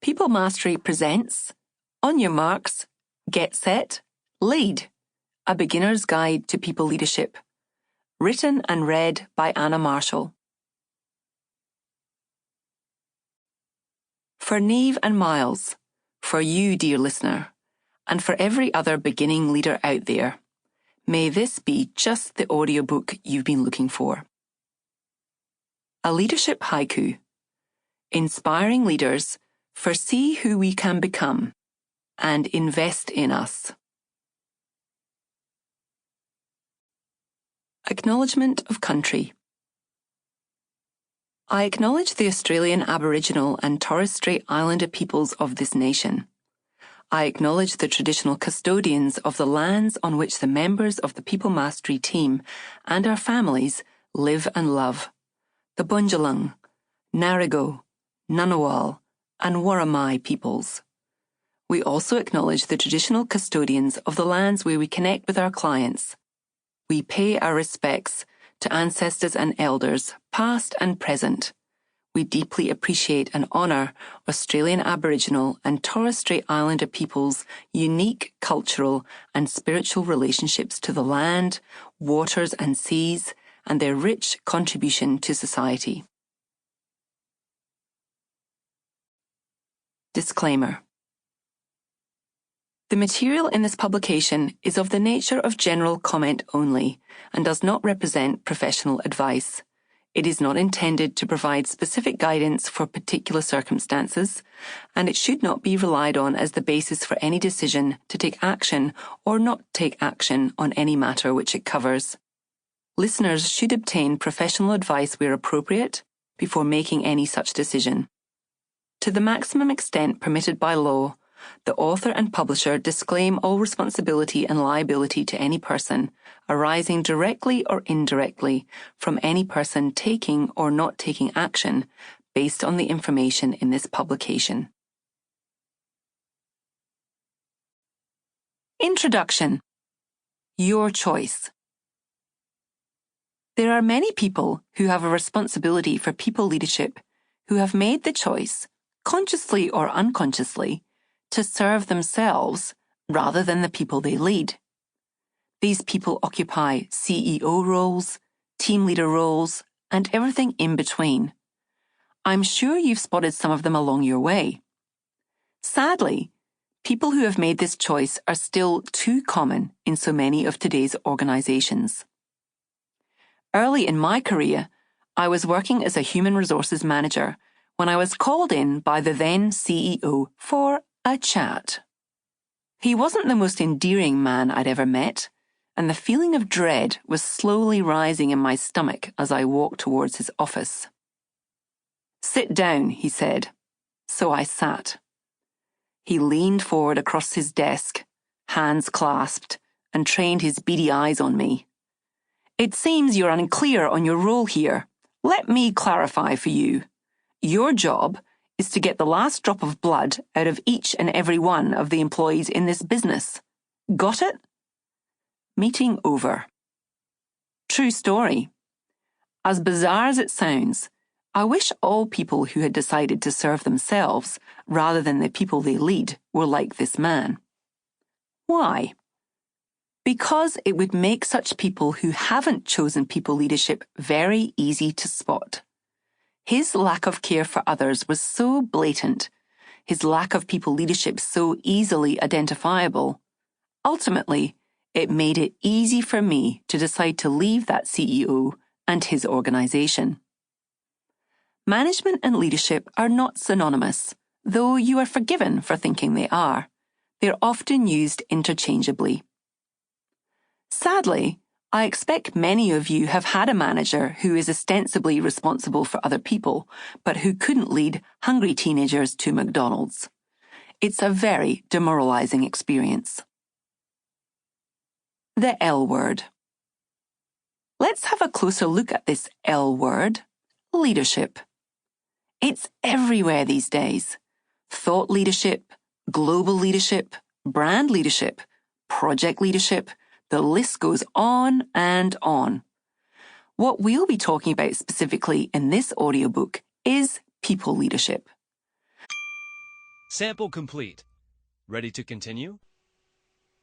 People Mastery presents On Your Marks, Get Set, Lead, A Beginner's Guide to People Leadership. Written and read by Anna Marshall. For Niamh and Miles, for you, dear listener, and for every other beginning leader out there, may this be just the audiobook you've been looking for. A leadership haiku. Inspiring leaders foresee who we can become and invest in us. Acknowledgement of country. I acknowledge the Australian Aboriginal and Torres Strait Islander peoples of this nation. I acknowledge the traditional custodians of the lands on which the members of the People Mastery team and our families live and love. The Bundjalung, Ngarigo, Ngunnawal, and Worimi peoples. We also acknowledge the traditional custodians of the lands where we connect with our clients. We pay our respects to ancestors and elders, past and present. We deeply appreciate and honour Australian Aboriginal and Torres Strait Islander peoples' unique cultural and spiritual relationships to the land, waters and seas, and their rich contribution to society. Disclaimer. The material in this publication is of the nature of general comment only and does not represent professional advice. It is not intended to provide specific guidance for particular circumstances, and it should not be relied on as the basis for any decision to take action or not take action on any matter which it covers. Listeners should obtain professional advice where appropriate before making any such decision. To the maximum extent permitted by law, the author and publisher disclaim all responsibility and liability to any person arising directly or indirectly from any person taking or not taking action based on the information in this publication. Introduction. Your choice. There are many people who have a responsibility for people leadership who have made the choice, consciously or unconsciously, to serve themselves rather than the people they lead. These people occupy CEO roles, team leader roles, and everything in between. I'm sure you've spotted some of them along your way. Sadly, people who have made this choice are still too common in so many of today's organizations. Early in my career, I was working as a human resources manager when I was called in by the then CEO for a chat. He wasn't the most endearing man I'd ever met, and the feeling of dread was slowly rising in my stomach as I walked towards his office. "Sit down," he said. So I sat. He leaned forward across his desk, hands clasped, and trained his beady eyes on me. "It seems you're unclear on your role here. Let me clarify for you. Your job is to get the last drop of blood out of each and every one of the employees in this business. Got it?" Meeting over. True story. As bizarre as it sounds, I wish all people who had decided to serve themselves rather than the people they lead were like this man. Why? Because it would make such people who haven't chosen people leadership very easy to spot. His lack of care for others was so blatant, his lack of people leadership so easily identifiable. Ultimately, it made it easy for me to decide to leave that CEO and his organization. Management and leadership are not synonymous, though you are forgiven for thinking they are. They're often used interchangeably. Sadly, I expect many of you have had a manager who is ostensibly responsible for other people, but who couldn't lead hungry teenagers to McDonald's. It's a very demoralizing experience. The L word. Let's have a closer look at this L word, leadership. It's everywhere these days. Thought leadership, global leadership, brand leadership, project leadership. The list goes on and on. What we'll be talking about specifically in this audiobook is people leadership. Sample complete. Ready to continue?